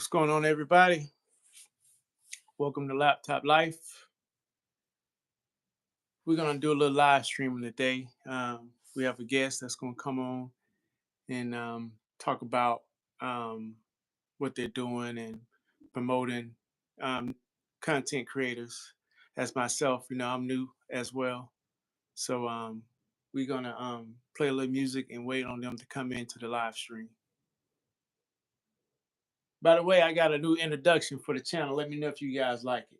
What's going on, everybody? Welcome to Laptop Life. We're going to do a little live streaming today. We have a guest that's going to come on and talk about what they're doing and promoting um, content creators. As myself, I'm new as well. So we're going to play a little music and wait on them to come into the live stream. By the way, I got a new introduction for the channel. Let me know if you guys like it.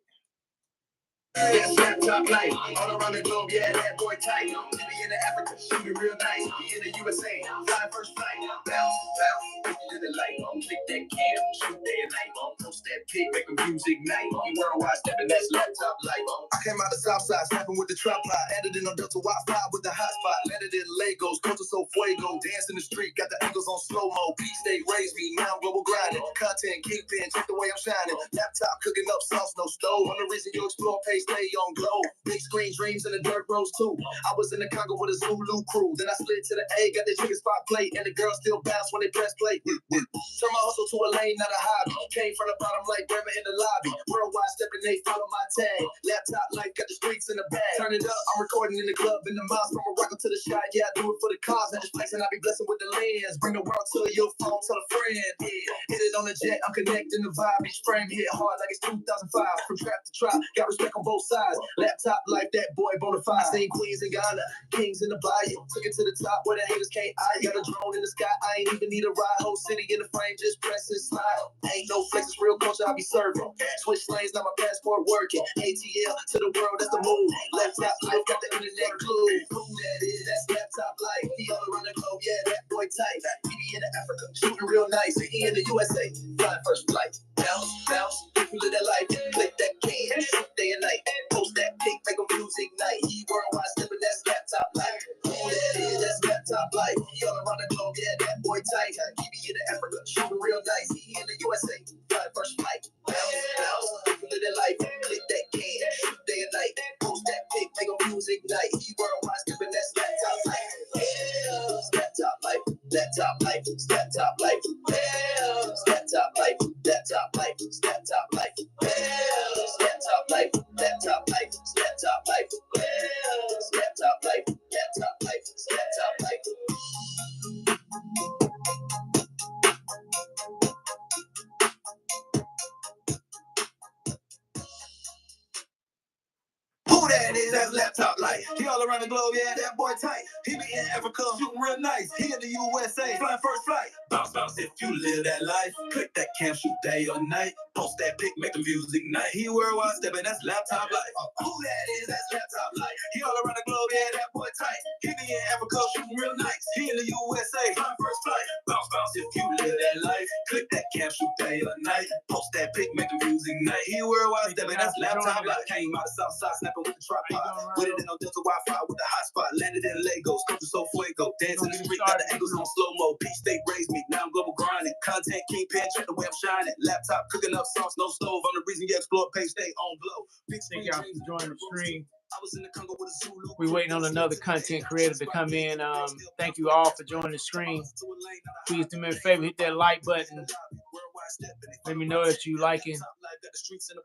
Top life, all around the globe, yeah, that boy tight. He be in Africa, shooting real nice. He in the USA, fly first flight. Bounce, bounce, to the light. Click that cam, shoot day and night. Post that pic, make the music night. He worldwide stepping, that's laptop life. I came out the south side, snapping with the trap line. Added in on Delta Wi-Fi with the hot spot. Landed in Lagos, culture so fuego. Dance in the street, got the ankles on slow-mo. Peak state raised me, now I'm global grinding. Content, kingpin, check the way I'm shining. Laptop, cooking up sauce, no stove. I'm the reason you explore page, stay on glow. Big screen dreams and the dirt roads too. I was in the Congo with a Zulu crew. Then I slid to the A, got the chicken spot plate. And the girls still bounce when they press play. Turn my hustle to a lane, not a hobby. Came from the bottom like Bremer in the lobby. Worldwide stepping, they follow my tag. Laptop life, got the streets in the bag. Turn it up, I'm recording in the club, in the miles. From Morocco to the shot, yeah, I do it for the cause. Not just flexing, I be blessing with the lens. Bring the world to your phone, tell a friend. Yeah. Hit it on the jet, I'm connecting the vibe. Each frame hit hard like it's 2005. From trap to trap, got respect on both sides. Laptop life, that boy bonafide. Seen queens in Ghana, kings in the bayou. Took it to the top where the haters can't eye. Got a drone in the sky, I ain't even need a ride. Whole city in the frame, just press and slide. Ain't no flex, it's real culture, I be serving. Switch lanes, now my passport working. ATL to the world, that's the move. Laptop life, got the internet glue. Who that is, that's laptop life. He all around the globe, yeah, that boy tight. He be in Africa, shooting real nice. He in the USA, flying first flight. Bounce, bounce, if you live that life, click that can, shoot day and night. Post that pic, make a music night. He worldwide stepping, that's laptop life. Who that is, that's laptop life. He all around the globe, yeah, that boy tight. He be in Africa, shooting real nice. He in the USA, flying first flight. Bounce, bounce, if you live that life, click that can, shoot day and night. Post that pic, make a music night. He worldwide stepping, that's laptop life. Yeah, laptop life, laptop life, laptop life. Yeah, laptop life, laptop life, laptop life. Yeah, laptop life, laptop life, laptop life. Yeah, laptop life, laptop life, laptop life. Who that is, that's laptop life. He all around the globe, yeah, that boy tight. He be in Africa, shooting real nice. He in the USA, flying first flight. Bounce, bounce, if you live that life. Click that cam, shoot day or night. Post that pic, make the music night. He worldwide stepping, that's laptop life. Who that is, that's laptop life. He all around the globe, yeah, that boy tight. He be in Africa, shooting real nice. He in the USA, flying first flight. Bounce, bounce, if you live that life. Click that cam, shoot day or night. Post that pic, make the music night. He worldwide stepping, that's laptop life. Came out of Southside, snapping with the tripod. With it in on Delta Wi-Fi with the hotspot. Landed in Lagos, culture so fuego. Dance in the street, got the ankles on slow-mo. Peak state raised me, now I'm global grinding. Content kingpin, check the way I'm shining. Laptop cooking up sauce, no stove. I'm the reason you explore page, stay on glow. Thank y'all for joining the stream. We're waiting on another content creator to come in. Thank you all for joining the stream. Please do me a favor, hit that like button. Let me know that you liking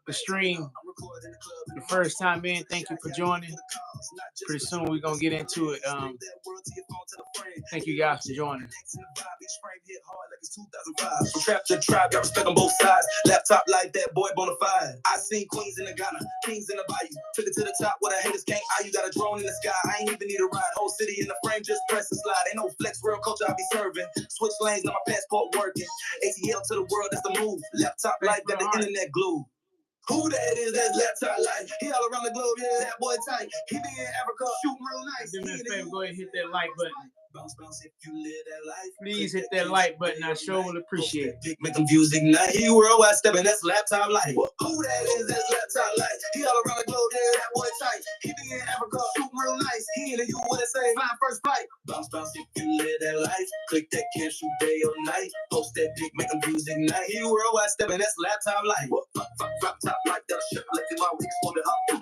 the stream. The first time in, thank you for joining. Pretty soon we're gonna get into it. Thank you guys for joining. From trap to trap, got respect on both sides. Laptop life, that boy bonafide. I seen queens in the Ghana, kings in the bayou. Took it to the top where the haters can't eye. You got a drone in the sky, I ain't even need a ride. Whole city in the frame, just press and slide. Ain't no flex, real culture I be serving. Switch lanes, now my passport working. ATL to the world, that's the move. Laptop life, got the internet glue. Who that is, that's laptop life. He all around the globe, yeah, that boy tight. He be in Africa, shooting real nice. Do me a favor, go ahead and hit that like button. Bounce, bounce, if you live that life. Please hit that like button, I sure will appreciate it. Make them music night. He worldwide stepping, that's laptop life. Who that is, that's laptop life. He all around the globe, yeah, that boy tight. He be in Africa, shooting real nice. He in the USA, flying first flight. Bounce, bounce, if you live that life. Click that can, shoot day or night. Post that pic, make them music night. He worldwide stepping, that's laptop life. Drop top like that shit, like in my weeks, warm it up.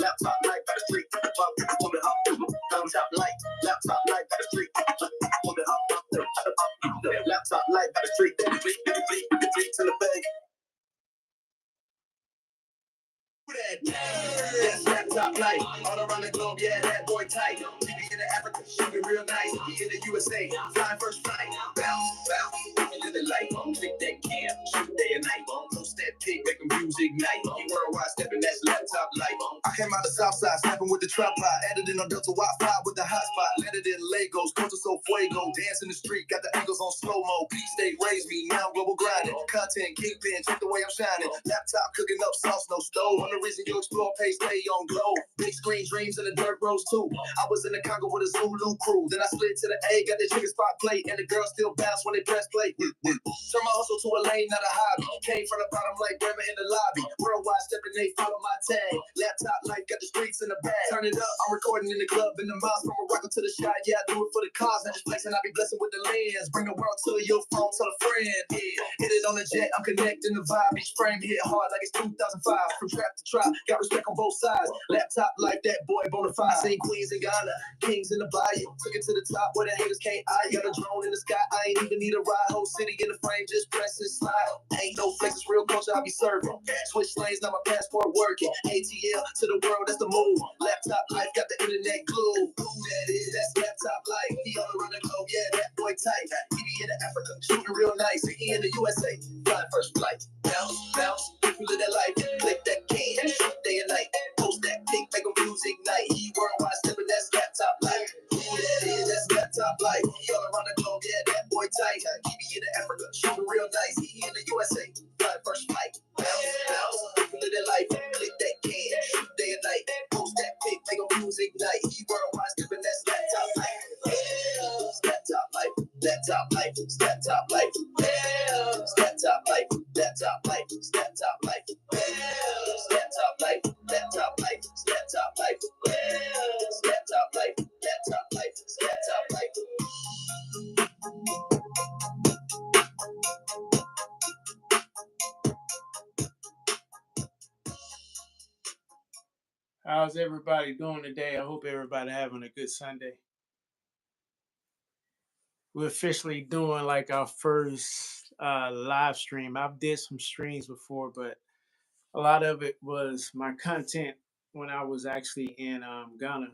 Laptop life by the street, warm it up. Laptop light, laptop light by the street, warm it up. Laptop light by the street. That's laptop life. All around the globe, yeah, that boy tight. He be in Africa, shooting real nice. He in the USA, flying first flight. Bounce, bounce, into the light. Click that cam, shoot day and night. Post that pic, make them music night. He worldwide stepping, that's laptop life. I came out the south side, snapping with the trap pot. Added in on Delta Wi-Fi with the hotspot. Landed in Lagos, culture so fuego. Dance in the street, got the angles on slow-mo. Peak state raised me, now global grinding. Content, kingpin, check the way I'm shining. Laptop cooking up sauce, no stove. I'm the reason you explore page, stay on glow. Big screen dreams and the dirt roads too. I was in the Congo with a Zulu crew. Then I slid to the A, got the chicken spot plate. And the girls still bounce when they press play. Turn my hustle to a lane, not a hobby. Came from the bottom like Bremer in the lobby. Worldwide stepping, they follow my tag. Laptop life, got the streets in the bag. Turn it up, I'm recording in the club, in the mosque. From Morocco to the shot, yeah, I do it for the cause. Not just flexing, I be blessing with the lens. Bring the world to your phone, tell a friend. Yeah, hit it on the jet, I'm connecting the vibe. Each frame hit hard like it's 2005. From trap to trap, got respect on both sides. Laptop like that boy, bonafide. Seen queens in Ghana, kings in the bayou. Took it to the top where the haters can't eye. Got a drone in the sky, I ain't even need a ride. Whole city in the frame, just press and slide. Ain't no flex, it's real culture, I be serving. Switch lanes, now my passport working. ATL to the world, that's the move. Laptop life, got the internet glue. Who that is, that's laptop life. He all around the globe, yeah, that boy tight. He be in Africa, shooting real nice. He in the USA, flying first flight. Bounce, bounce, if you live that life, click that can, shoot day and night. Post that pic, make a music night. He worldwide stepping, that's laptop life. Who that is, that's laptop life. He all around the globe, yeah, that boy tight. He be in Africa, shooting real nice. He in the USA, flying first flight. Bounce, bounce, if you live that life, click that can, shoot day and night. Post that pic, make a music night. He worldwide stepping, that's laptop life. Laptop life, laptop life, laptop life. Laptop life, laptop life, laptop life. Laptop life, laptop life, laptop life. Laptop life, laptop life, laptop life. How's everybody doing today? I hope everybody having a good Sunday. We're officially doing like our first live stream. I've did some streams before, but a lot of it was my content when I was actually in Ghana.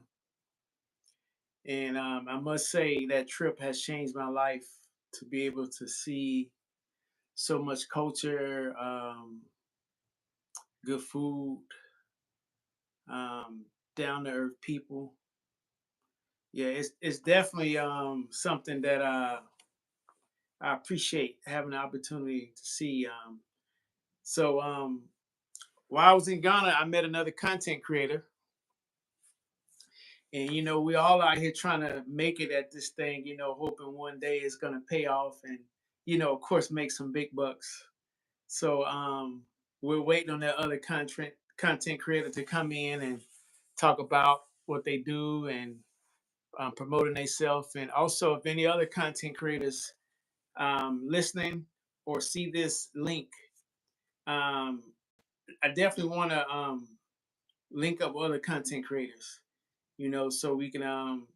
And I must say that trip has changed my life to be able to see so much culture, good food, down to earth people. Yeah, it's definitely something that I appreciate having the opportunity to see. So while I was in Ghana, I met another content creator, and we all out here trying to make it at this thing. Hoping one day it's gonna pay off, and of course, make some big bucks. So we're waiting on that other content creator to come in and talk about what they do and promoting themselves, and also if any other content creators listening or see this link, um, I definitely want to link up with other content creators, so we can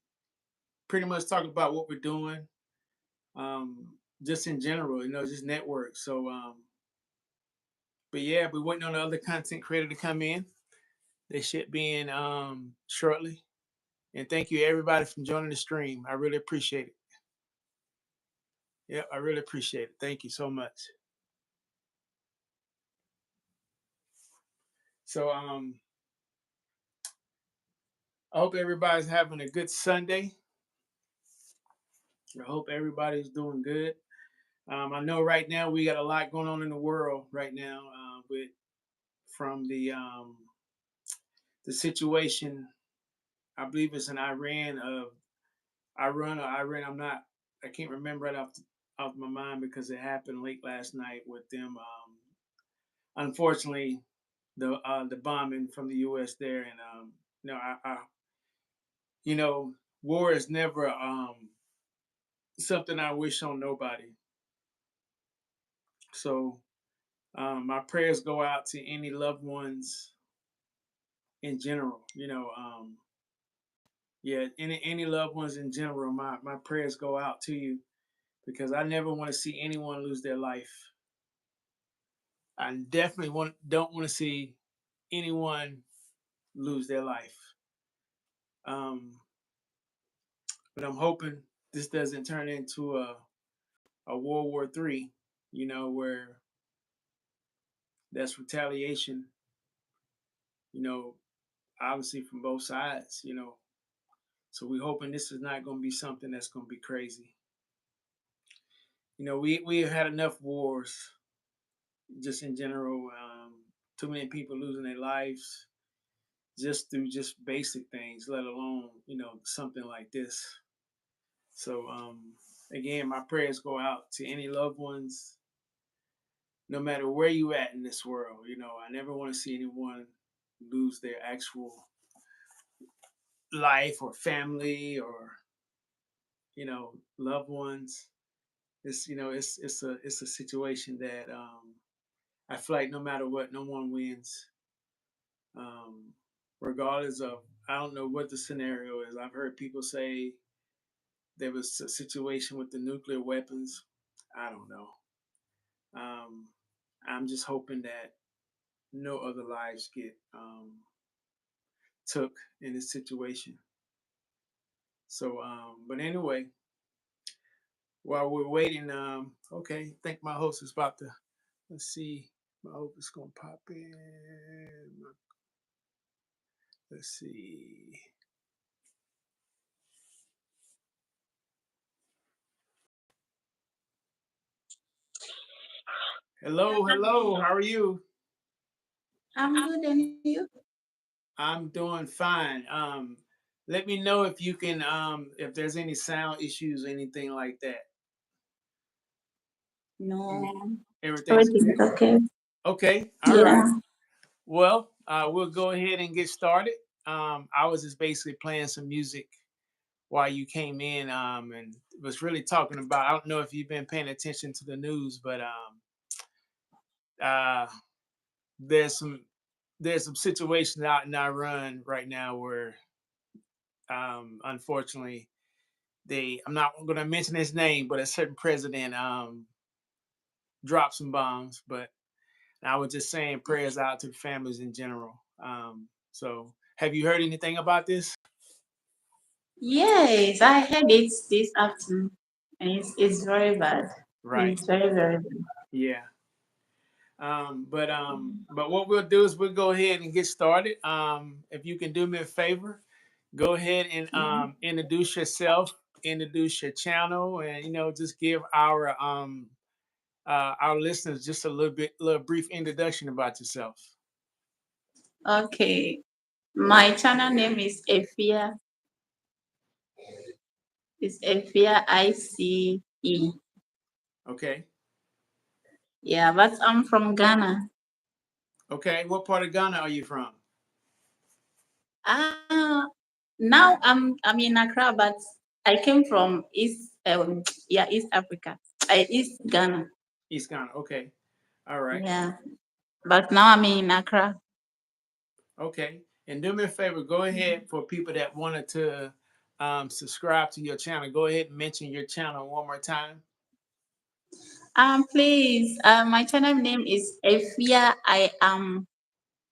pretty much talk about what we're doing, um, just in general, just network. So but yeah, we're waiting on the other content creator to come in. They should be in shortly. And thank you everybody for joining the stream. I really appreciate it. Yeah, I really appreciate it. Thank you so much. So I hope everybody's having a good Sunday. I hope everybody's doing good. I know right now we got a lot going on in the world right now, with from the situation. I believe it's in Iran or Iran. I can't remember right off my mind because it happened late last night with them. Unfortunately, the bombing from the U.S. there, and you know, war is never something I wish on nobody. So my prayers go out to any loved ones in general. Yeah, any loved ones in general. My prayers go out to you because I never want to see anyone lose their life. I definitely don't want to see anyone lose their life. Um, but I'm hoping this doesn't turn into a World War III, where that's retaliation, you know, obviously from both sides. So we're hoping this is not going to be something that's going to be crazy. We have had enough wars just in general. Too many people losing their lives just through just basic things, let alone something like this. So again, my prayers go out to any loved ones, no matter where you at in this world. I never want to see anyone lose their actual life or family or loved ones. It's a situation that I feel like no matter what, no one wins. Um, Regardless of, I don't know what the scenario is. I've heard people say there was a situation with the nuclear weapons. I don't know. Um, I'm just hoping that no other lives get took in this situation. So, but anyway, while we're waiting, okay, I think my host is about to. Let's see. I hope it's gonna pop in. Let's see. Hello, hello. How are you? I'm good, and you? I'm doing fine. Let me know if you can, if there's any sound issues or anything like that. No, Everything's everything good. is okay. Okay. All right. Yeah. Well, we'll go ahead and get started. I was just basically playing some music while you came in, and was really talking about. I don't know if you've been paying attention to the news, but uh, there's some there's some situations out in Iran right now where, unfortunately, I'm not going to mention his name, but a certain president dropped some bombs. But I was just saying prayers out to the families in general. So, have you heard anything about this? Yes, I heard it this afternoon, and it's very bad. Right. It's very, very bad. Yeah. But what we'll do is we'll go ahead and get started. If you can do me a favor, go ahead and Mhm. introduce yourself, introduce your channel, and just give our listeners just a little brief introduction about yourself. Okay. My channel name is Efia. It's Efia ICE. Okay. Yeah, but I'm from Ghana. Okay. What part of Ghana are you from? Ah, now I'm in Accra, but I came from East yeah, East Africa. East Ghana. East Ghana. Okay. All right. Yeah, but now I'm in Accra. Okay. And do me a favor, go ahead for people that wanted to subscribe to your channel. Go ahead and mention your channel one more time. Please, my channel name is Efia I am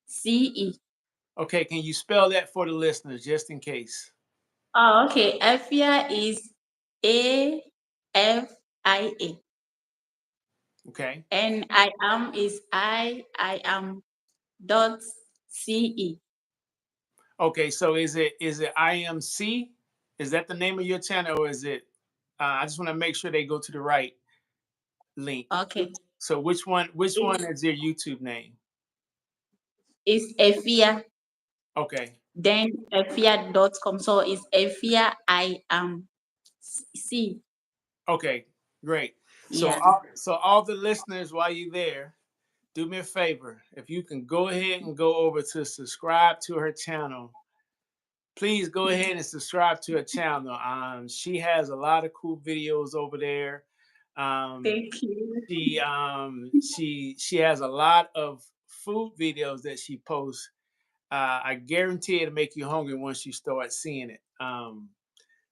CE. Okay. Can you spell that for the listeners just in case? Oh, okay. Efia is AFIA, Okay. and I am is I am dot CE. Okay. So is it IMC? Is that the name of your channel or is it? I just want to make sure they go to the right link. Okay. So which one It's is your YouTube name? it's Efia, Okay. then Efia.com. So it's Efia I am C. Okay. Great. So Yeah. all the listeners, while you're there, do me a favor. If you can go ahead and go over to subscribe to her channel, please go ahead and subscribe to her channel. She has a lot of cool videos over there. Um, Thank you. she has a lot of food videos that she posts. I guarantee it'll make you hungry once you start seeing it.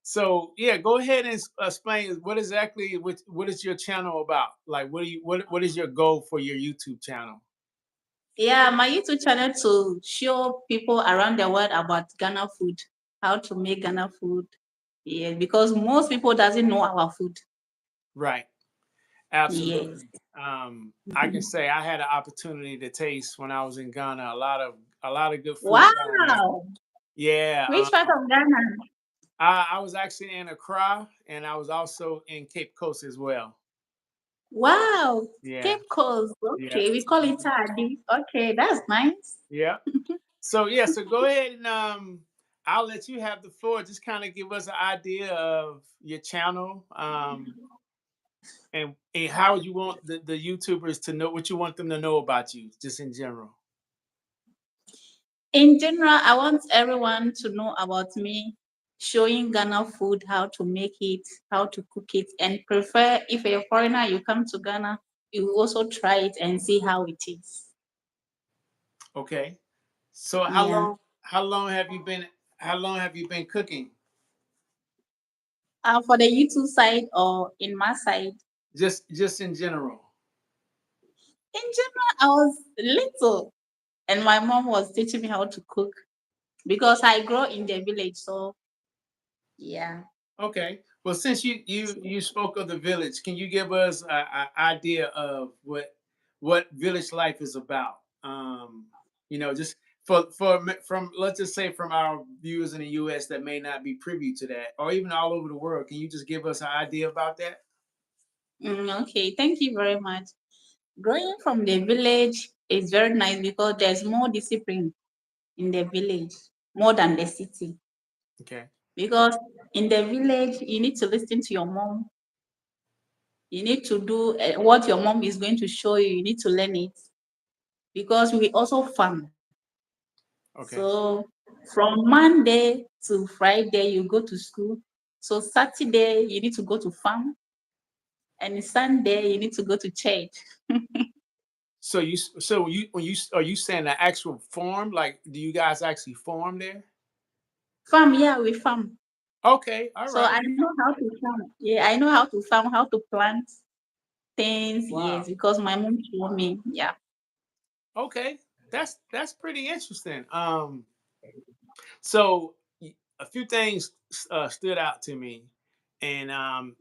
So yeah, go ahead and explain what is your channel about? Like, what is your goal for your YouTube channel? Yeah, my YouTube channel to show people around the world about Ghana food, how to make Ghana food. Yeah, because most people doesn't know our food. Right. Yes. Absolutely. I can say I had an opportunity to taste when I was in Ghana a lot of good food down there. Wow. Yeah. Which part of Ghana? I was actually in Accra and I was also in Cape Coast as well. Wow. Yeah. Cape Coast. Yeah. Okay, we call it Mhm. Adi. Okay, that's nice. Yeah. So yeah, so go ahead and I'll let you have the floor. Just kind of give us an idea of your channel, and how you want the YouTubers to know what you want them to know about you, just in general. In general, I want everyone to know about me, showing Ghana food, how to make it, how to cook it, and prefer if you're a foreigner, you come to Ghana, you also try it and see how it is. Okay. So Yeah. how long have you been cooking? For the YouTube side or in my side, Just in general. in general, I was little, and my mom was teaching me how to cook because I grow in the village. So yeah. Okay. Well, since you spoke of the village, can you give us an idea of what village life is about? Just from let's just say from our viewers in the U.S. that may not be privy to that, or even all over the world. Can you just give us an idea about that? Okay, thank you very much. Growing from the village is very nice because there's more discipline in the village more than the city. Okay. Because in the village, you need to listen to your mom. You need to do what your mom is going to show you. You need to learn it because we also farm. Okay. So from Monday to Friday, you go to school. So Saturday, you need to go to farm. And Sunday, you need to go to church. So you when you are you saying the actual farm? Like, do you guys actually farm there? Farm, yeah, we farm. Okay. All So right. I know how to farm. Yeah, I know how to farm, how to plant things. Wow. Yes, because my mom showed me. Yeah. Okay. That's pretty interesting. So a few things stood out to me, and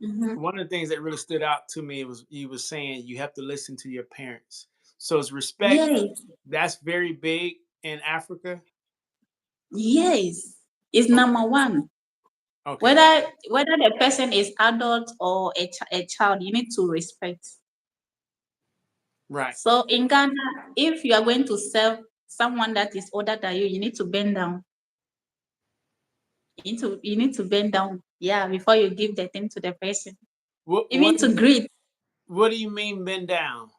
Hmm. one of the things that really stood out to me was you were saying you have to listen to your parents. So it's respect. Yes, That's very big in Africa. yes. It's Okay. number one. Okay. Whether the person is adult or a child, you need to respect. Right. So in Ghana, if you are going to serve someone that is older than you need to bend down. You need to bend down, yeah, before you give the thing to the person. What Even what do to you greet, what do you mean bend down?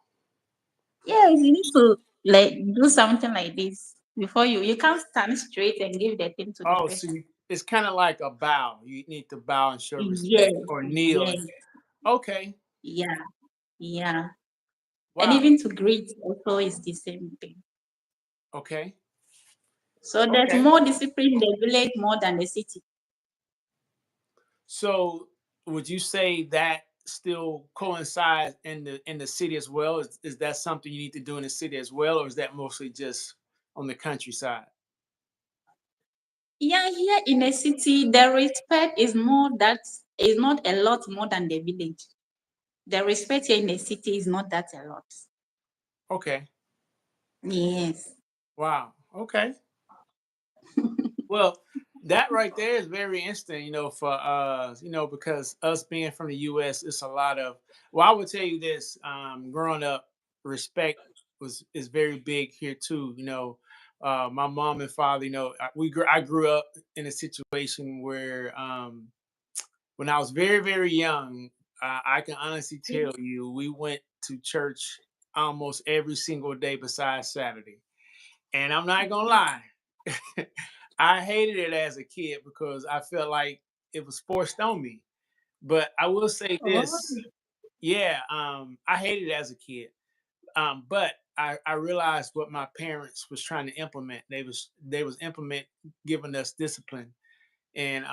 yes, you need to like do something like this before you can't stand straight and give the thing to the Oh, so person. it's kind of like a bow. You need to bow and show Yes, respect or kneel. yes, Okay. yeah, yeah. And Wow. even to greet also is the same thing. Okay. So there's Okay. more discipline in the village more than the city. So would you say that still coincides in the city as well? Is that something you need to do in the city as well, or is that mostly just on the countryside? Yeah, here in the city, the respect is more that is not a lot more than the village. The respect here in the city is not that a lot. Okay. Yes. Wow. Okay. Well, that right there is very interesting, for because us being from the US, it's a lot of well, I would tell you this, growing up, respect is very big here too. My mom and father, I grew up in a situation where when I was very, very young, I can honestly tell you we went to church almost every single day besides Saturday. And I'm not gonna lie, I hated it as a kid because I felt like it was forced on me. But I will say Oh, this, yeah, I hated it as a kid. But I realized what my parents was trying to implement. They was implement giving us discipline and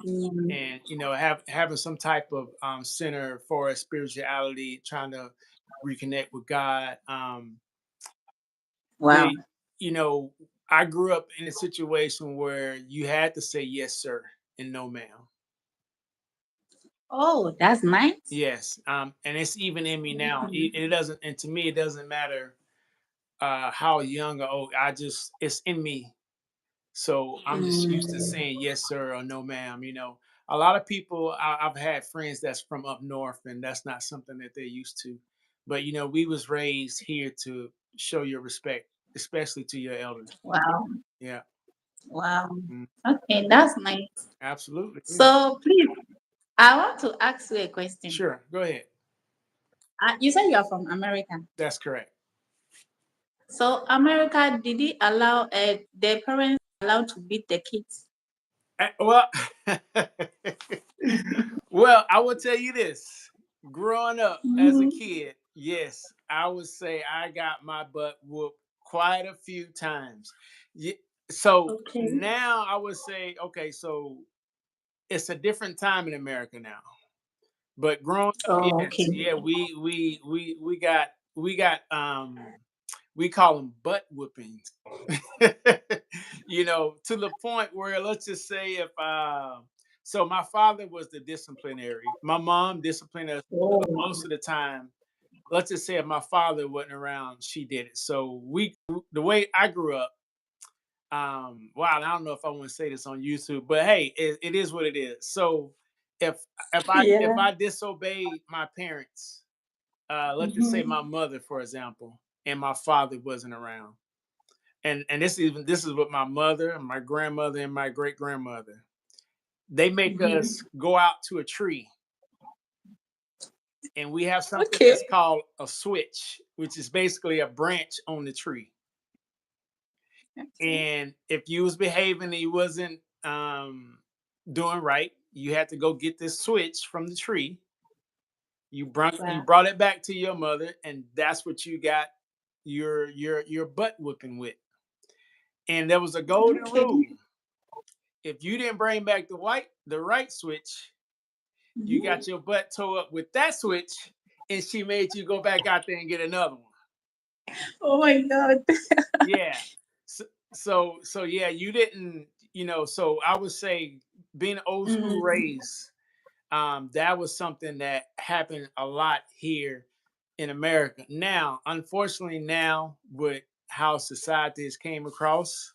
yeah. having some type of center for a spirituality, trying to reconnect with God. Wow. the you know, I grew up in a situation where you had to say yes, sir, and no, ma'am. Oh, that's nice. Yes, and it's even in me now. Mhm. It doesn't, and to me, it doesn't matter how young or old. It's in me. So I'm just used to Mm. saying yes, sir, or no, ma'am. A lot of people, I've had friends that's from up north, and that's not something that they're used to. But we was raised here to show your respect, especially to your elders. Wow. Yeah, Wow. mm, Okay, that's nice. absolutely. Yeah, So please, I want to ask you a question. sure. Go ahead. You said you are from America. That's correct. So America, did he allow their parents allowed to beat the kids? Well, well, I will tell you this. Growing up as a Mhm. kid, yes, I would say I got my butt whooped quite a few times. Ye- So Okay. now I would say, okay, so it's a different time in America now. But growing up, Oh, yes, okay. yeah, we got we call them butt whoopings. To the point where, let's just say, if so my father was the disciplinary. My mom disciplined us, but Oh, most of the time, let's just say if my father wasn't around, she did it. So the way I grew up, wow, I don't know if I want to say this on YouTube, but hey, it is what it is. So if if yeah. I disobeyed my parents, let's just say Mhm. my mother, for example, and my father wasn't around, and this is what my mother, my grandmother, and my great grandmother, they make Mhm. us go out to a tree, and we have something Okay. that's called a switch, which is basically a branch on the tree. Okay. And if you was behaving and you wasn't doing right, you had to go get this switch from the tree. You Wow. brought it back to your mother, and that's what you got your butt whooping with. And there was a golden Okay. rule: if you didn't bring back the right switch, you Mhm. got your butt toe up with that switch, and she made you go back out there and get another one. Oh my God. Yeah. So yeah, you didn't, so I would say being old school Mm. raised, that was something that happened a lot here in America. Now, unfortunately, now with how society has came across,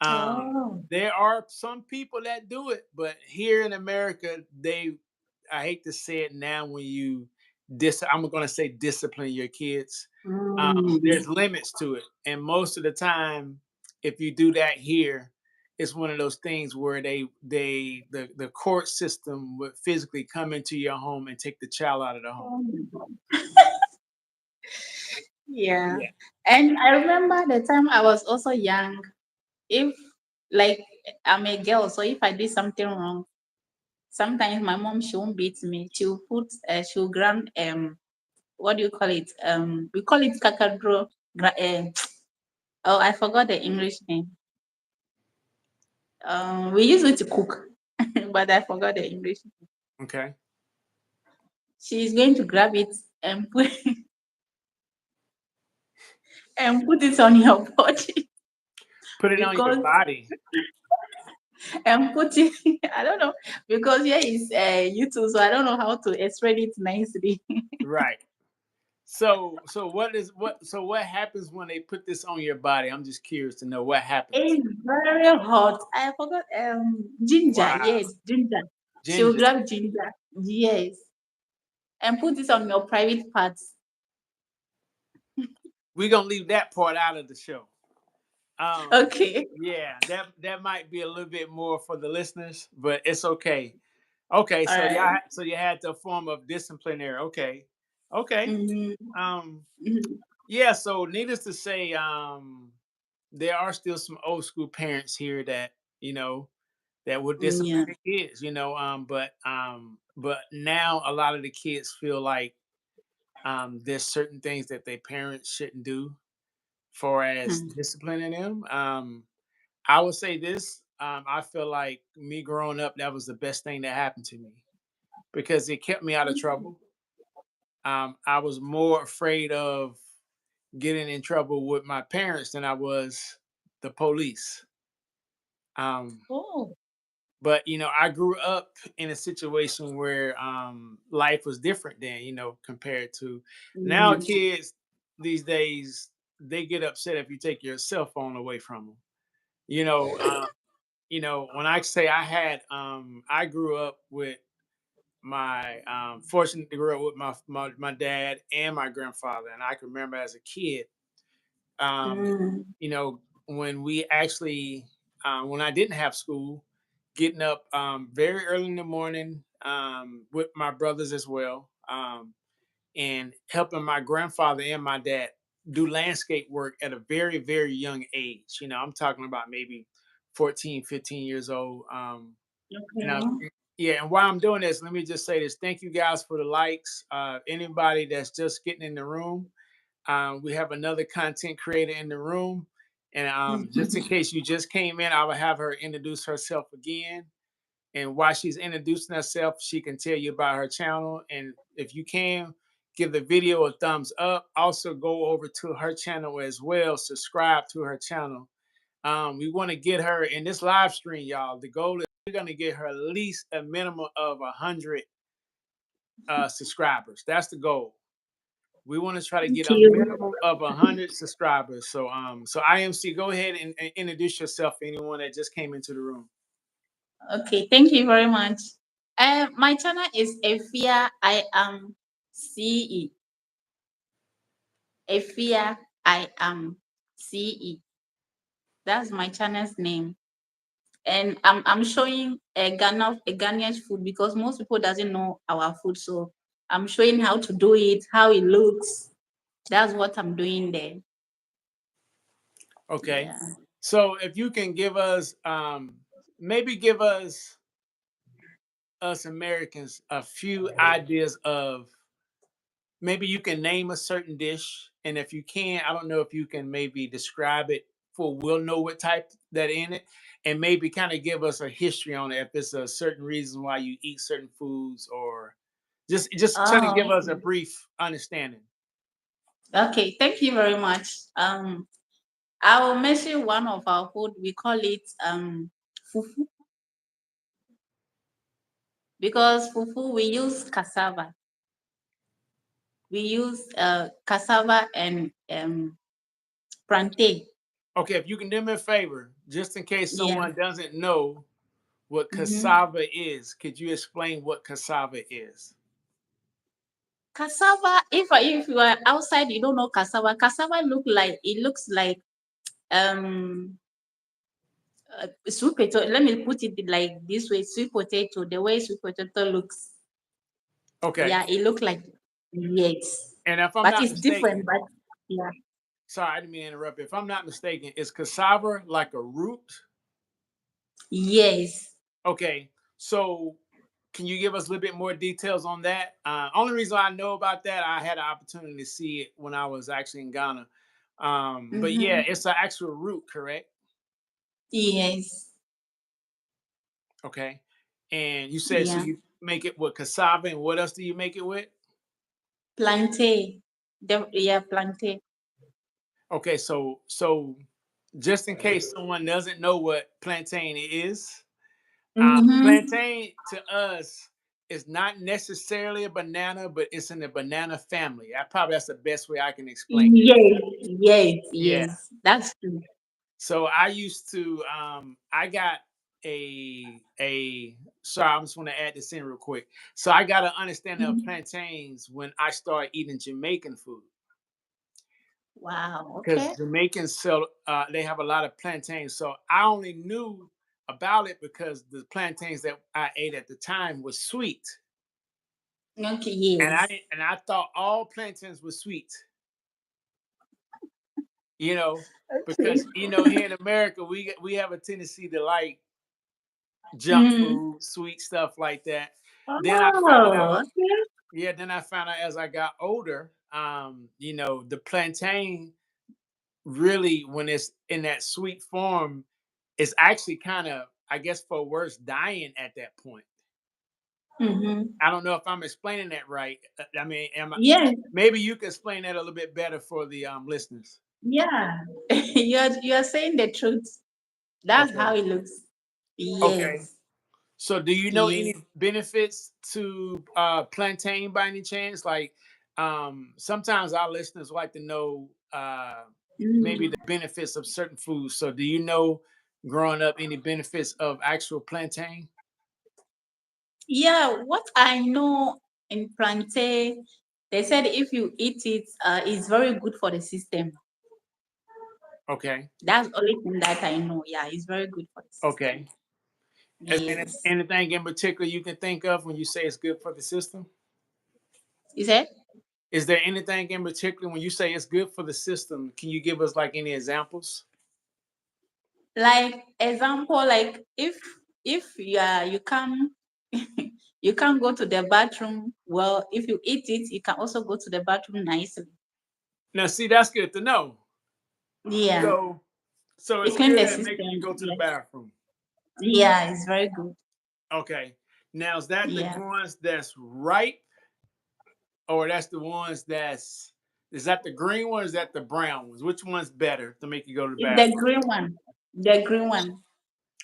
um, Oh. there are some people that do it, but here in America, I hate to say it now, when I'm going to say discipline your kids. Mm. There's limits to it, and most of the time, if you do that here, it's one of those things where the court system would physically come into your home and take the child out of the home. Oh my God. Yeah. Yeah. And I remember the time I was also young. If like I'm a girl, so if I did something wrong, sometimes my mom she won't beat me. She'll grant what do you call it? We call it kakadro. Oh, I forgot the English name. We use it to cook, but I forgot the English. Okay. She's going to grab it and put and put it on your body Put it on your because body. and put it. I don't know because here is YouTube, so I don't know how to explain it nicely. Right. So what happens when they put this on your body? I'm just curious to know what happens. It's very hot. I forgot ginger. Wow. Yes, ginger. She'll Ginger. grab ginger. Yes, and put it on your private parts. We're gonna leave that part out of the show. Um, Okay. yeah, that might be a little bit more for the listeners, but it's okay. Okay, All so right. you had the form of disciplinary. Okay, okay. Mm-hmm. Um, Mm-hmm. yeah. So needless to say, there are still some old school parents here that you know that would discipline Yeah. their kids. But now a lot of the kids feel like there's certain things that their parents shouldn't do for as Hmm. disciplining them. I would say this. I feel like me growing up, that was the best thing that happened to me because it kept me out of trouble. I was more afraid of getting in trouble with my parents than I was the police. Um, Oh. but I grew up in a situation where life was different then, compared to now. Mm. Kids these days, they get upset if you take your cell phone away from them. You know, uh, when I say I grew up with my fortunate to grow up with my dad and my grandfather, and I can remember as a kid, um, Mm. when we actually when I didn't have school, getting up very early in the morning with my brothers as well, and helping my grandfather and my dad do landscape work at a very, very young age. I'm talking about maybe 14, 15 years old. And I, Okay. yeah, and while I'm doing this, let me just say this. Thank you guys for the likes. Anybody that's just getting in the room, we have another content creator in the room. And just in case you just came in, I will have her introduce herself again. And while she's introducing herself, she can tell you about her channel. And if you can, give the video a thumbs up. Also, go over to her channel as well. Subscribe to her channel. We want to get her in this live stream, y'all. The goal is we're going to get her at least a minimum of 100 subscribers. That's the goal. We want to try to Thank get a you. minimum of 100 subscribers. So IMC, go ahead and introduce yourself to anyone that just came into the room. Okay, thank you very much. My channel is Efia I am CE. Efia I am CE. That's my channel's name. And I'm showing a Ghanaian food because most people doesn't know our food. So I'm showing how to do it, how it looks. That's what I'm doing there. Okay. Yeah. So if you can give us, maybe give us Americans a few ideas of, maybe you can name a certain dish. And if you can, I don't know if you can maybe describe it for we'll know what type that in it. And maybe kind of give us a history on it, if it's a certain reason why you eat certain foods, or just try to Oh, give us a brief understanding. okay. Thank you very much. I will mention one of our food. We call it fufu because fufu we use cassava. We use cassava and plantain. Okay, if you can do me a favor, just in case Yeah. someone doesn't know what Mhm. cassava is, could you explain what cassava is? Cassava. If you are outside, you don't know cassava. Cassava looks like um sweet potato. Let me put it like this way: sweet potato. The way sweet potato looks. Okay. Yeah, it look like yes, And if I'm but not it's different. mistaken, But yeah, sorry, I didn't mean to interrupt. If I'm not mistaken, is cassava like a root? yes. Okay. So can you give us a little bit more details on that? Only reason I know about that, I had an opportunity to see it when I was actually in Ghana. But yeah, Mm-hmm. it's an actual root, correct? Yes. Okay. And you said so Yeah. you make it with cassava, and what else do you make it with? Plantain. Yeah, plantain. Okay, so just in case someone doesn't know what plantain is, Mm-hmm. plantain to us is not necessarily a banana, but it's in the banana family. That's the best way I can explain it. Yes, yes, Yeah. yes. That's true. So I used to I got a sorry, I just want to add this in real quick. So I got an understanding of Mhm. plantains when I started eating Jamaican food. Wow. Because Okay. Jamaicans sell, they have a lot of plantains. So I only knew about it because the plantains that I ate at the time was sweet, Okay. and I Yes. didn't- and I thought all plantains were sweet, you know, Okay. because here in America we have a tendency to like junk Mm. food, sweet stuff like that. Then I found Oh. out, Okay. yeah, then I found out as I got older, the plantain really, when it's in that sweet form, it's actually kind of, I guess for worse, dying at that point. Mm-hmm. I don't know if I'm explaining that right. I mean, Yes, maybe you can explain that a little bit better for the listeners. yeah. You're saying the truth. That's Okay. how it looks. Okay. Yes, So, do you know yes. any benefits to plantain by any chance? Like, sometimes our listeners like to know maybe Mm. the benefits of certain foods. So, do you know growing up any benefits of actual plantain? Yeah, what I know in plantain, they said if you eat it, it's very good for the system. Okay. That's the only thing that I know. Yeah, it's very good for the system. Okay. Is there Yes. anything in particular you can think of when you say it's good for the system? You said? Is there anything in particular when you say it's good for the system? Can you give us like any examples? Like example, like if you can you can't go to the bathroom. Well, if you eat it, you can also go to the bathroom nicely. Now, see, that's good to know. Yeah. So, so It it's clean good the at making you system. go to the Yes. bathroom. Yeah, it's very good. Okay. Now, is that the Yeah. ones that's ripe, or that's the ones that's is that the green one? Or is that the brown ones? Which one's better to make you go to the It's the bathroom? green one. The green one.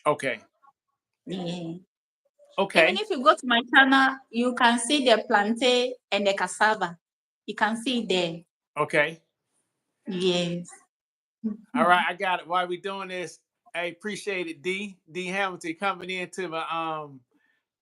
Okay. Yeah. Even Okay. if you go to my channel, you can see the plantain and the cassava. You can see it there. Okay. Yes. All right. I got it. While we doing this, I appreciate it, D Hamilton coming into my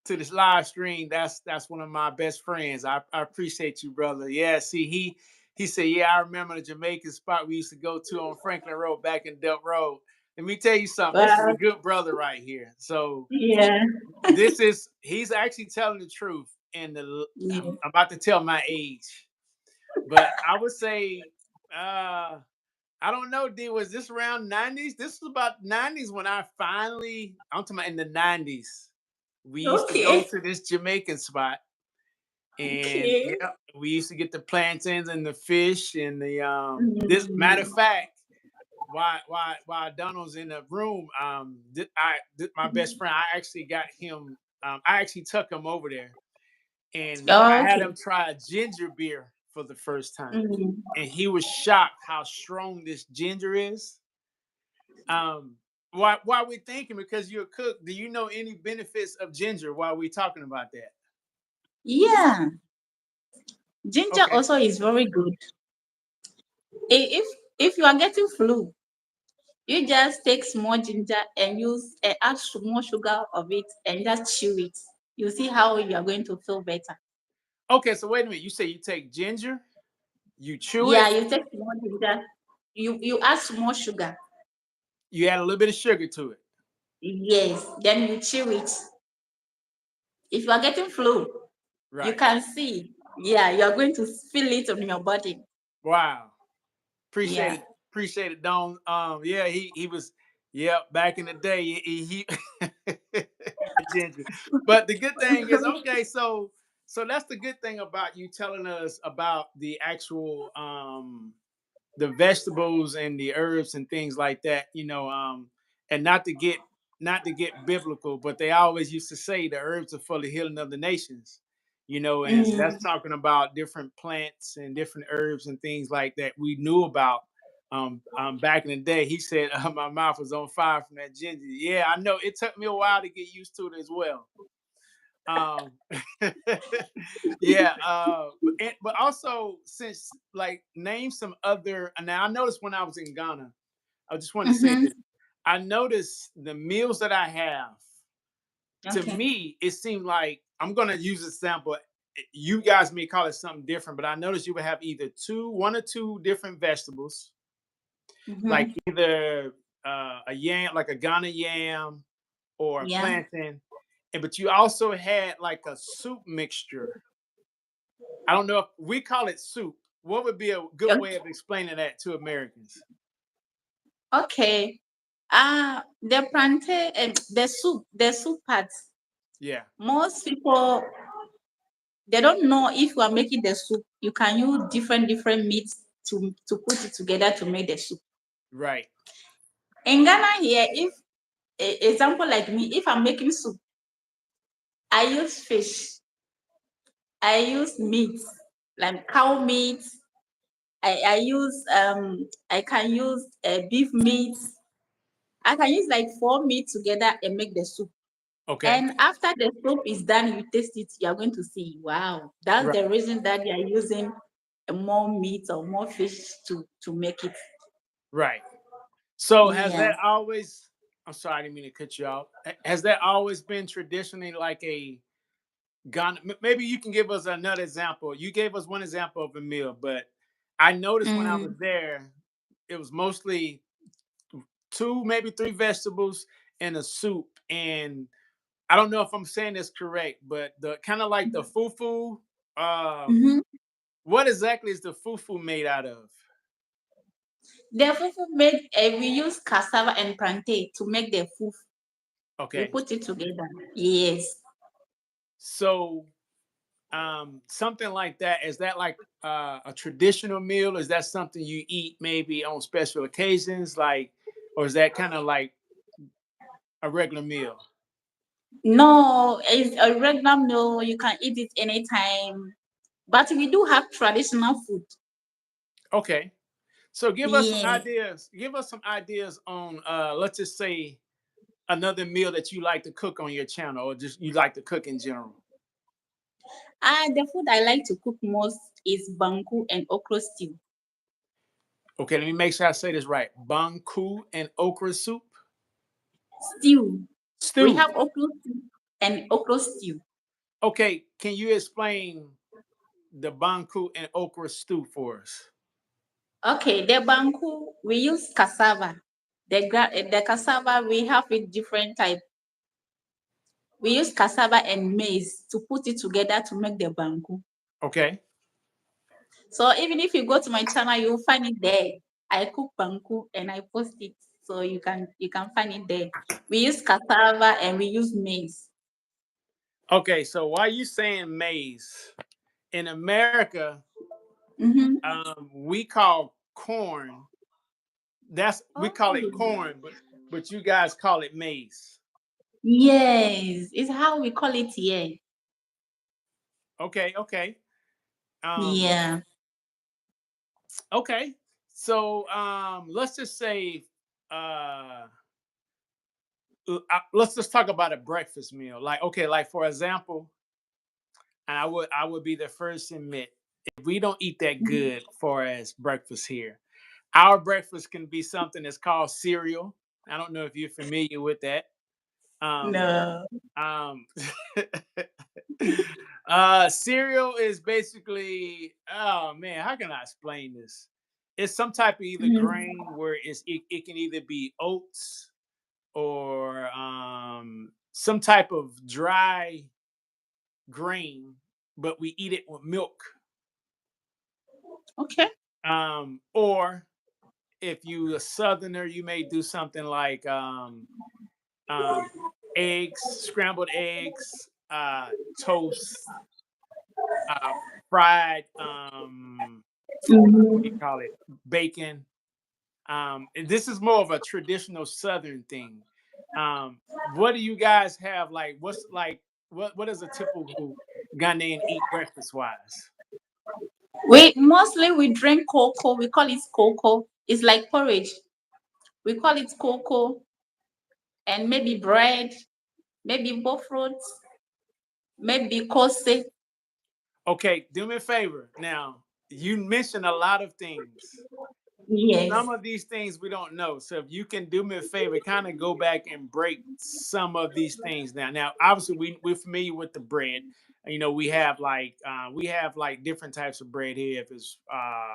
to this live stream. That's one of my best friends. I appreciate you, brother. Yeah, see, he said, yeah, I remember the Jamaican spot we used to go to on Franklin Road back in Delk Road. Let me tell you something. This is a Well, good brother right here. So yeah. he's actually telling the truth. And I'm Yeah. about to tell my age, but I would say I don't know, D. Was this around 90s? This was about 90s when I'm talking about in the 90s. We used to go Okay. to this Jamaican spot, and Okay. yeah, we used to get the plantains and the fish and the this matter of Mm. fact, why Donald's in the room, my best friend, I actually got him, I actually took him over there, and I Oh, had okay. him try ginger beer for the first time, Mm. and he was shocked how strong this ginger is. Um, why we thinking, because you're a cook, do you know any benefits of ginger while we talking about that? Yeah. Ginger Okay. also is very good. If you are getting flu, you just take small ginger and use and add more sugar of it and just chew it. You see how you are going to feel better. Okay, so wait a minute. You say you take ginger, you chew Yeah, it, you take small ginger, you add small sugar. you add a little bit of sugar to it. Yes, then you chew it. If you are getting flu, you Right. can see. Yeah, you are going to feel it on your body. Wow. Appreciate Yeah. it. Appreciate it, Don. Yeah, he was, yeah, back in the day, ginger. But the good thing is, okay, so that's the good thing about you telling us about the actual the vegetables and the herbs and things like that, and not to get biblical, but they always used to say the herbs are for the healing of the nations, and Mm. that's talking about different plants and different herbs and things like that we knew about back in the day. He said my mouth was on fire from that ginger. Yeah, I know it took me a while to get used to it as well. um yeah, but also, since, like, name some other, now I noticed when I was in Ghana, I just want to say Mm-hmm. this. I noticed the meals that I have, to Okay. me it seemed like, I'm going to use a sample. You guys may call it something different, but I noticed you would have either one or two different vegetables, like Mm-hmm. either a yam, like a Ghana yam, or a Yeah. plantain, but you also had like a soup mixture. I don't know if we call it soup. What would be a good way of explaining that to Americans? Okay. The plantain and the soup part. Yeah. Most people they don't know if you are making the soup. You can use different meats to put it together to make the soup. Right. In Ghana here, if example like me, if I'm making soup, I use fish. I use meat, like cow meat. I use I can use beef meat. I can use like 4 meat together and make the soup. Okay. And after the soup is done, you taste it, you are going to see, wow, that's Right. the reason that you are using more meat or more fish to make it. Right. So has Yeah. that always? I'm sorry, I didn't mean to cut you off. Has that always been traditionally like a Ghana? Maybe you can give us another example. You gave us one example of a meal, but I noticed when I was Mm, there, it was mostly two, maybe three vegetables and a soup. And I don't know if I'm saying this correct, but the kind of like the fufu. Uh, mhm. what exactly is the fufu made out of? The fufu made, we use cassava and plantain to make the fufu. We Okay, put it together. Yes. so something like that, is that like a traditional meal? Is that something you eat maybe on special occasions, like, or is that kind of like a regular meal? No, it's a regular meal. You can eat it anytime. But we do have traditional food. Okay, so give us some Yes. ideas. Give us some ideas on, let's just say, another meal that you like to cook on your channel, or just you like to cook in general. The food I like to cook most is banku and okra stew. Okay, let me make sure I say this right. Banku and okra soup Stew. We stew. have okra stew and okra stew. Okay, can you explain the banku and okra stew for us? Okay, the banku we use cassava. The cassava we have it different type. We use cassava and maize to put it together to make the banku. Okay. So even if you go to my channel, you'll find it there. I cook banku and I post it, so you can find it there. We use cassava and we use maize. Okay, so why are you saying maize? In America, Mm-hmm. we call corn. We call it Oh, corn, but you guys call it maize. yes, it's how we call it here. Okay, okay. Um, Yeah. okay. So let's just say uh let's just talk about a breakfast meal. Like, okay, like for example, and I would be the first to admit, if we don't eat that good for as breakfast here, our breakfast can be something that's called cereal. I don't know if you're familiar with that. Um, No. um, cereal is basically, oh man, how can I explain this? It's some type of either Mhm. grain where it can either be oats or some type of dry grain, but we eat it with milk. Okay. Or if you a southerner, you may do something like um, eggs, scrambled eggs, toast, uh, fried, what do you Mhm. call it, bacon. And this is more of a traditional southern thing. What do you guys have, like what's like what does a typical Ghanaian eat breakfast wise? We drink cocoa. We call it cocoa. It's like porridge. We call it cocoa and maybe bread, maybe both fruits, maybe kose. Okay, do me a favor. Now, you mentioned a lot of things. Yes. Some of these things we don't know. So if you can do me a favor, kind of go back and break some of these things down. Now, obviously, we're familiar with the bread. You know, we have like different types of bread here. If it's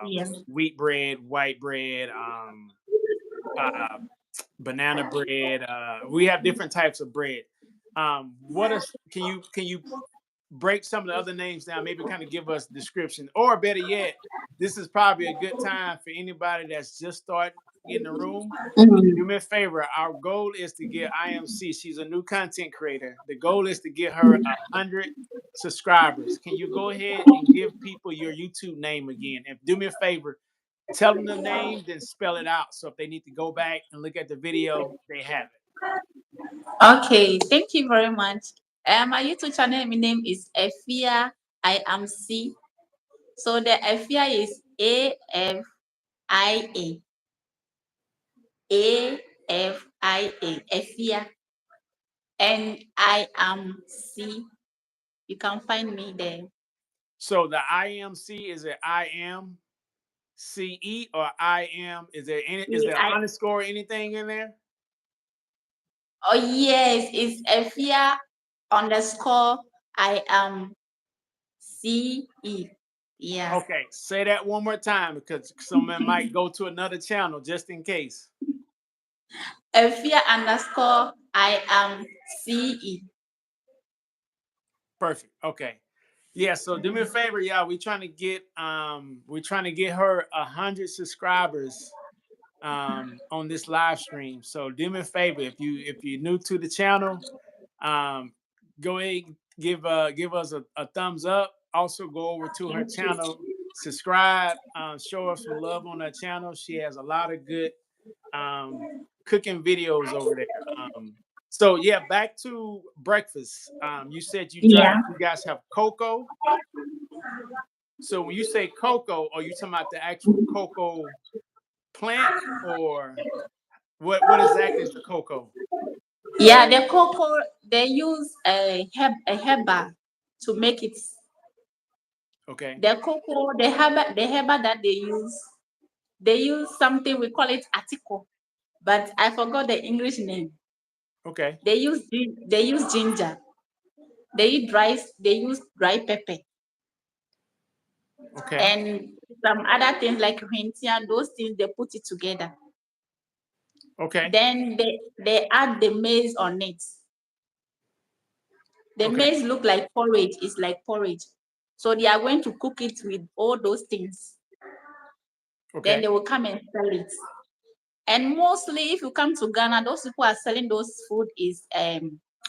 Yes. wheat bread, white bread, uh, banana bread. We have different types of bread. What is can you break some of the other names down, maybe kind of give us a description, or better yet, this is probably a good time for anybody that's just starting in the room. Mhm. Do me a favor. Our goal is to get IMC. She's a new content creator. The goal is to get her 100 subscribers. Can you go ahead and give people your YouTube name again? And do me a favor, tell them the name, then spell it out. So if they need to go back and look at the video, they have it. Okay. Thank you very much. My YouTube channel my name is Efia I am C. So the Afia is AFIA. AFIA. Afia. And I am C. You can find me there. So the IMC, is it IMCE or IM? Is there I underscore anything in there? Oh yes, it's Afia underscore I am CE. Yeah. Okay, say that one more time because someone might go to another channel just in case. Afia underscore I am CE. Perfect. Okay. Yeah, so do me a favor, y'all. We're trying to get her 100 subscribers on this live stream. So do me a favor, if you're new to the channel, um go ahead, give us a thumbs up. Also go over to her channel, subscribe, show her some love on her channel. She has a lot of good cooking videos over there. So yeah, back to breakfast. You said Yeah. you guys have cocoa. So when you say cocoa, are you talking about the actual cocoa plant, or what exactly is the cocoa? Yeah, the cocoa they use a herba to make it. Okay. The cocoa, the herba that they use something we call it atiko, but I forgot the English name. Okay. They use ginger. They use dry pepper Okay. and some other things like hintia, those things they put it together. Okay. Then they add the maize on it. The Okay. maize look like porridge, it's like porridge. So they are going to cook it with all those things. Then Okay. they will come and sell it. And mostly if you come to Ghana, those people are selling those food is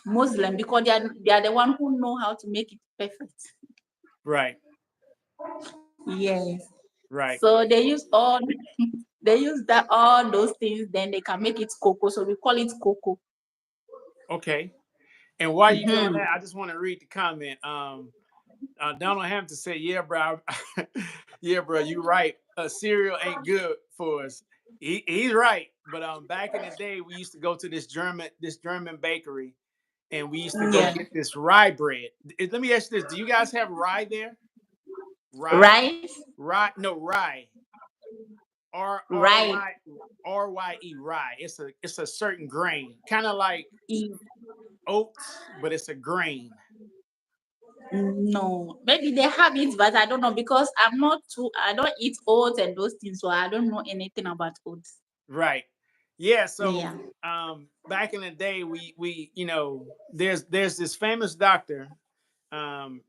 Muslim because they are the one who know how to make it perfect. Right. Yes. Right. So they use all they use that all those things, then they can make it cocoa. So we call it cocoa. Okay. And while you're doing Mhm. that, I just want to read the comment. Donald Hampton said, "Yeah, bro, yeah, bro, you right. Cereal ain't good for us. He's right. But back in the day, we used to go to this German bakery, and we used to go Yeah. get this rye bread. Let me ask you this: do you guys have rye there? Rye, Rice, rye, no rye. R R right. Y RYE rye. It's a certain grain, kind of like oats, but it's a grain. No, maybe they have it, but I don't know because I don't eat oats and those things, so I don't know anything about oats. Right. Yeah. So Yeah. back in the day, we there's this famous doctor. Um,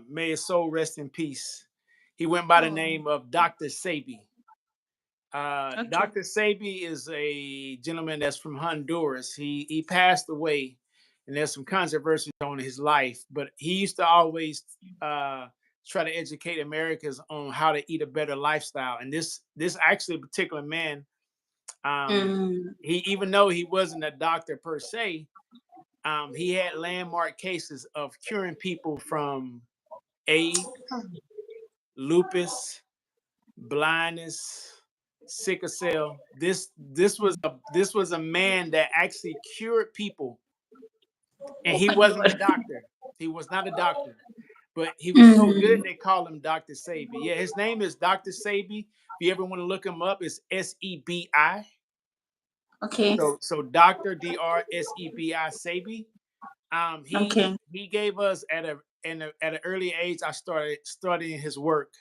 may his soul rest in peace. He went by the Oh, name of Dr. Sabi. okay. Dr. Sabi is a gentleman that's from Honduras. He passed away, and there's some controversy on his life. But he used to always uh, try to educate Americans on how to eat a better lifestyle. And this actually particular man, Mm, he, even though he wasn't a doctor per se, he had landmark cases of curing people from AIDS, lupus, blindness, sickle cell. This was a man that actually cured people, and oh he my wasn't a God. doctor. He was not a doctor, but he was so good Mm, they call him Dr. Sabi. Yeah, his name is Dr. Sabi. If you ever want to look him up, it's Sebi. okay. So Dr. DrSebi Sabi. Okay. He gave us at an early age. I started studying his work,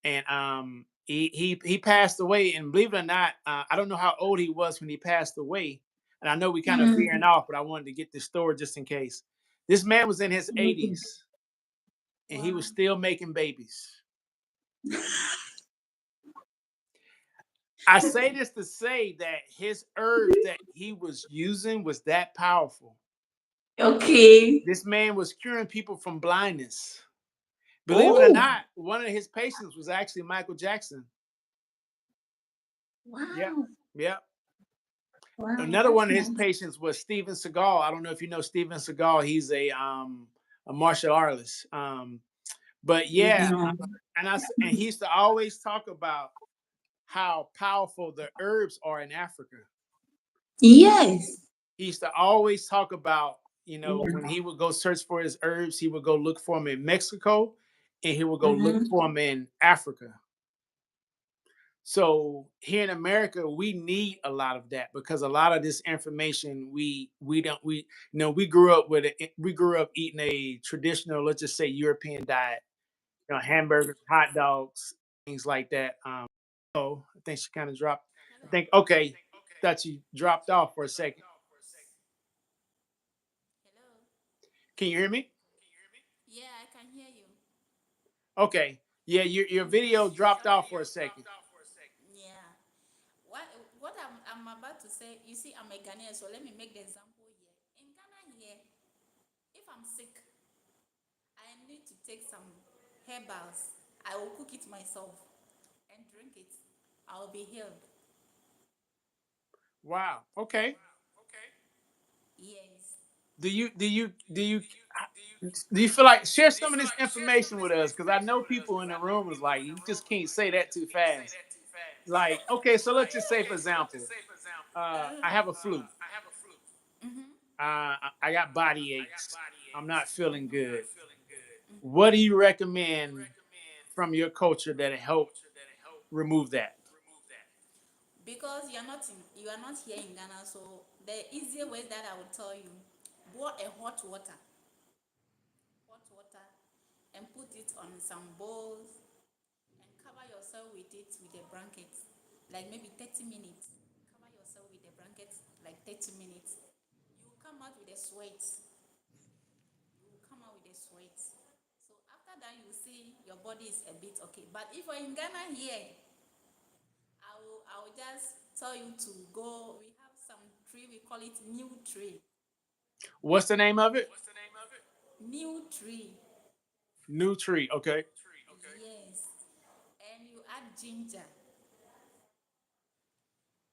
and he passed away. And believe it or not, I don't know how old he was when he passed away. And I know we kind of veering Mm, off, but I wanted to get this story just in case. This man was in his okay. 80s, and he was still making babies. I say this to say that his herbs that he was using was that powerful. Okay. This man was curing people from blindness. Believe it or Oh, not, one of his patients was actually Michael Jackson. Yep. wow. Yep. Wow, Another that's one of his nice. patients was Steven Seagal. I don't know if you know Steven Seagal. He's a martial artist. But yeah, No. and he used to always talk about how powerful the herbs are in Africa. Yes. He used to always talk about, Yeah. when he would go search for his herbs, he would go look for them in Mexico and he would go look Mm-hmm. for them in Africa. So here in America, we need a lot of that because a lot of this information we don't we we grew up we grew up eating a traditional, let's just say, European diet, hamburgers, hot dogs, things like that. Oh, I think she kind of dropped. I think okay, thought you dropped off for a second. Hello. Can you hear me? Yeah, I can hear you. Okay, yeah, your video dropped off for a second. Yeah. What what I'm about to say, you see, I'm a Ghanaian, so let me make the example here. In Ghana here, if I'm sick, I need to take some herbals. I will cook it myself and drink it. I'll be healed. Wow. Okay. Yes. Do you feel like share some of this information with us? Because I know people in the room is like, you just can't say that too fast. Like, okay, so let's just say, for example, I have a flu. I got body aches. I'm not feeling good. What do you recommend from your culture that help remove that? Because you are not here in Ghana, so the easier way that I will tell you, boil a hot water, and put it on some bowls and cover yourself with it with a blanket, like maybe 30 minutes. Cover yourself with a blanket like 30 minutes. You will come out with a sweat. You will come out with a sweat. So after that, you will see your body is a bit okay. But if you're in Ghana here, I will just tell you to go. We have some tree, we call it new tree. What's the name of it? New tree. New tree. Okay. Yes. And you add ginger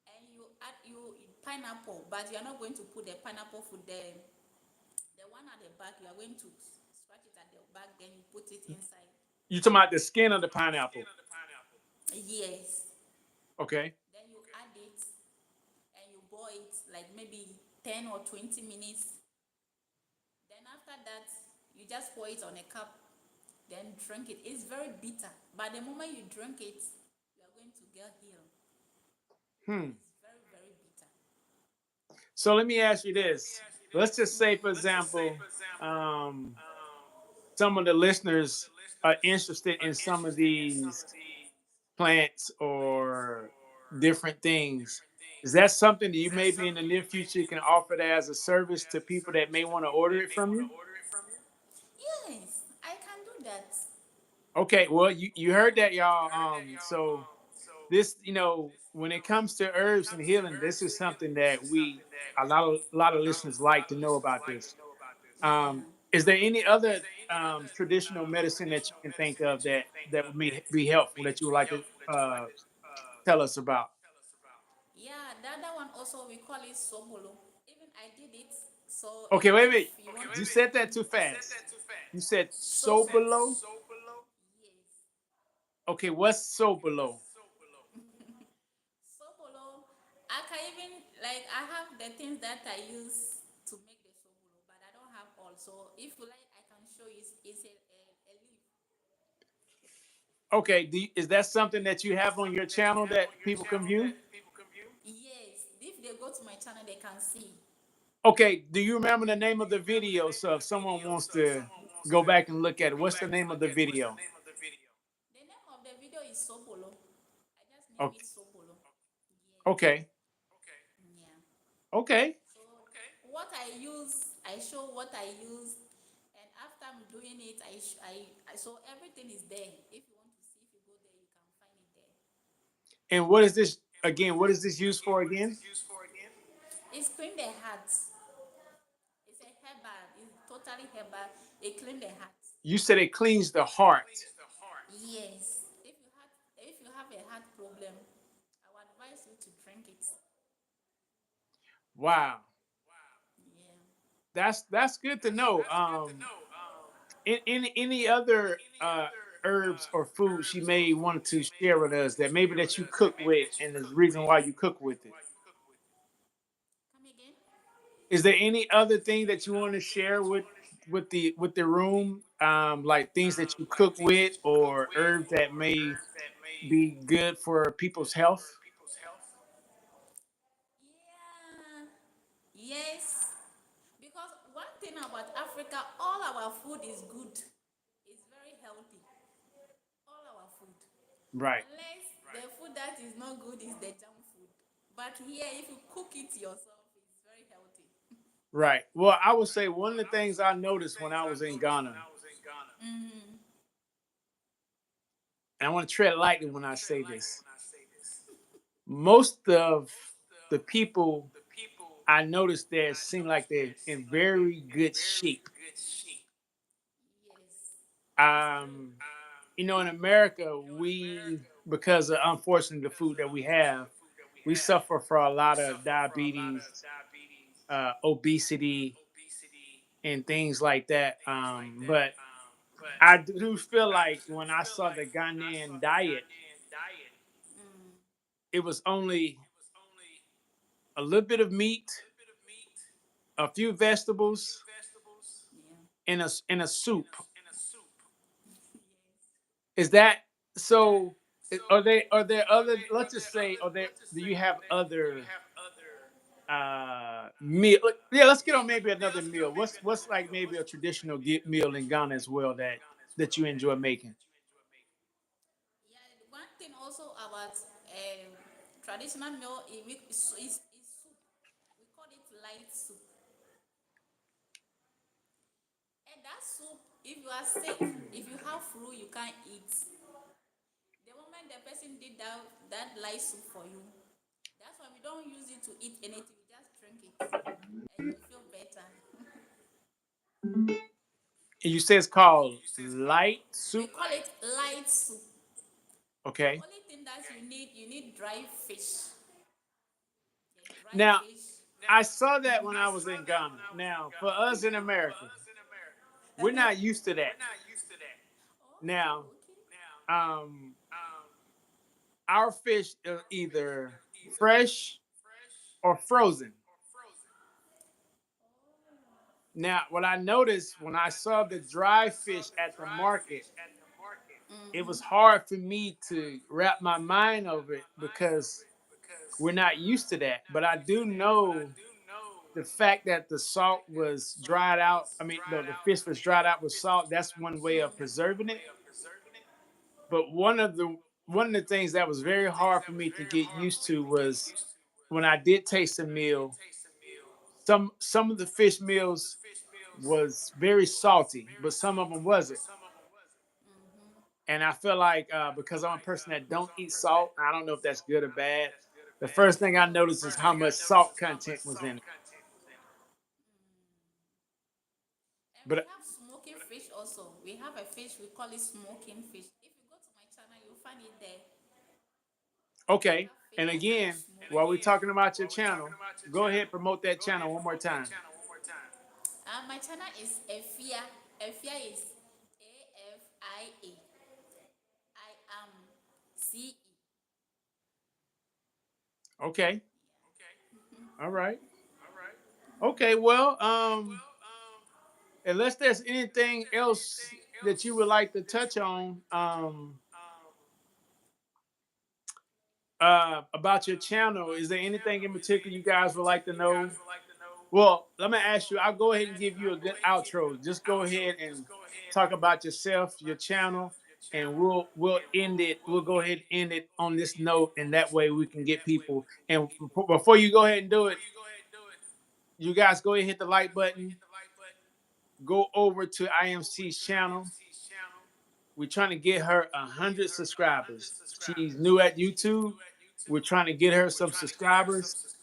and you add you pineapple, but you are not going to put the pineapple food there. The one at the back, you are going to scratch it at the back, then you put it inside. You talking about the skin of the pineapple? Yes. Okay. Then you add it and you boil it like maybe 10 or 20 minutes. Then after that, you just pour it on a cup, then drink it. It's very bitter. But the moment you drink it, you are going to get healed. Hmm. It's very, very bitter. So let me ask you this. Let's just say, for example, um, some of the listeners are interested in some of these plants or different things. Is that something that you maybe in the near future can offer that as a service to people that may want to order it from you? Yes, I can do that. Okay, well, you heard that, y'all. So this, when it comes to herbs and healing, this is something that a lot of listeners like to know about this. Yeah. Is there any other traditional medicine that you can think of that would be helpful that you would like to tell us about? Yeah, the other one also we call it sobolo. Even I did it. So Okay, wait, if wait. you want You said that too fast. You said so so below. yes. Okay, what's so below? Sobolo, I can even like I have the things that I use to make the sobolo, but I don't have all. So if you like, I can show you. It's a leaf. Okay, is that something that you have on your channel that people can view? Yes, if they go to my channel, they can see. Okay, do you remember the name of the video? So if someone wants to go back and look at it, what's the name of the video? The name of the video is Sobolo. I just name Okay, it Sobolo. Yes. okay, Yeah. okay. So what I use, I show what I use, and after I'm doing it, so everything is there. If you want to see, if you go there, you can find it there. And what is this again? What is this used for again? It's clean the heart. It's a herbal. It's totally herbal. It clean the heart. You said it cleans the heart. Yes. If you have a heart problem, I would advise you to drink it. Wow, Yeah. that's good to know. Any other herbs or foods you may want to share with us that maybe that you cook with, and there's a reason why you cook with it? Come again? Is there any other thing that you want to share with the room, like things that you cook with or herbs that may be good for people's health? Yeah. Yes. Because one thing about Africa, all our food is good. It's very healthy. All our food. Right, Unless the food that is not good is the junk food. But here, if you cook it yourself, it's very healthy. right. Well, I would say one of the things I noticed when I was in Ghana, Mm-hmm. and I want to tread lightly when I say this, most of the people I noticed there seem like they're in very good shape. Yes, that's true. Um, in America, we, because of unfortunately the food that we have, we suffer from a lot of diabetes, obesity, and things like that. But I do feel like when I saw the Ghanaian diet, Mm, it was only a little bit of meat, a few vegetables, yeah. and a soup. Yes. Is that so? Are there other? Let's just say, are there? Do you have other meal? Yeah, let's get on maybe another meal. What's like maybe a traditional meal in Ghana as well that you enjoy making? Yeah, one thing also about traditional meal is soup. We call it light soup. And that soup, if you are sick, if you have flu, you can't eat. The moment the person did that light soup for you, that's why we don't use it to eat anything. We just drink it, and you feel better. And you say it's called light We soup. call it light soup. The Okay. only thing that you need dry fish. Yeah, dry Now, fish. I saw that when I was in Ghana. Now, for us in America, we're not used to that. Now, Oh, okay. um, our fish are either fresh or frozen. Now, what I noticed when I saw the dry fish at the market, it was hard for me to wrap my mind over it because we're not used to that. But I do know the fact that the salt was dried out. I mean, the fish was dried out with salt. That's one way of preserving it. But one of the things that was very hard for me to get used to was when I did taste a meal. Some of the fish meals was very salty, but some of them wasn't. And I feel like because I'm a person that don't eat salt, I don't know if that's good or bad. The first thing I noticed is how much salt content was in it. And we But have smoking fish also. We have a fish, we call it smoking fish. If you go to my channel, you'll find it there. We okay, have fish and that we call again, while we're smoking. talking about your channel, go ahead and promote that channel one more time. My channel is Efia. Efia is Afia. I am CE. Okay, all right, okay. Well, unless there's anything else that you would like to touch on, about your channel, is there anything in particular you guys would like to know? Well, let me ask you. I'll go ahead and give you a good outro. Just go ahead and talk about yourself, your channel, and we'll end it. We'll go ahead and end it on this note, and that way we can get people. And before you go ahead and do it, you guys go ahead and hit the like button. Go over to IMC's channel. We're trying to get her 100 subscribers. She's new at YouTube. We're trying to get her some subscribers.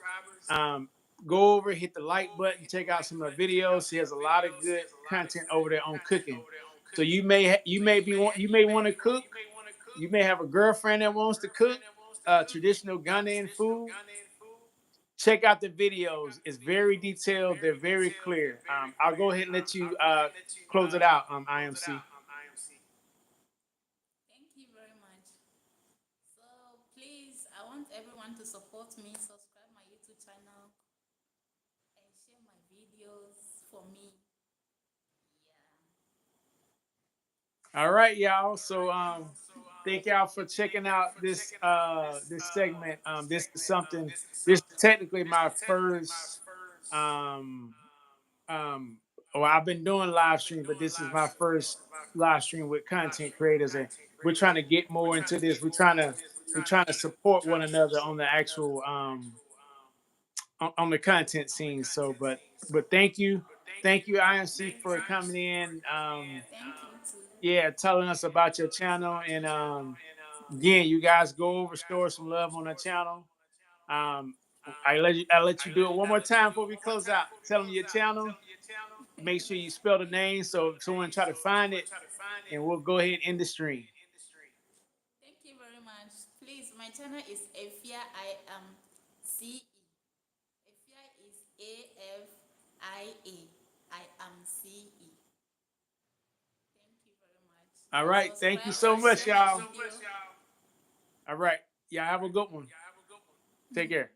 Um, Go over, hit the like button, check out some of the videos. She has a lot of good content over there on cooking. So you may want to cook. You may have a girlfriend that wants to cook traditional Ghanaian food. check out the videos. It's very detailed. They're very clear. I'll go ahead and let you close it out. IMC. Thank you very much. So please, I want everyone to support me, subscribe my YouTube channel, and share my videos for me. All right, y'all. So thank y'all for checking out this segment. This is something. This is technically my first um um well, I've been doing live stream, but this is my first live stream with content creators, and we're trying to get more into this. We're trying to support one another on the actual on the content scene. So but thank you IMC for coming in. Thank you too. Yeah, telling us about your channel, and again, you guys go over, store some love on the channel. um I let you do it one more time before we close out. Tell them your channel. Make sure you spell the name so if someone try to find it, and we'll go ahead and end the stream. Thank you very much. Please, my channel is Efia I am CE. Efia is AFIA. I am CE. Thank you very much. All And right, thank you subscribe so and much, share my y'all. video. All right, y'all have a good one. Take care.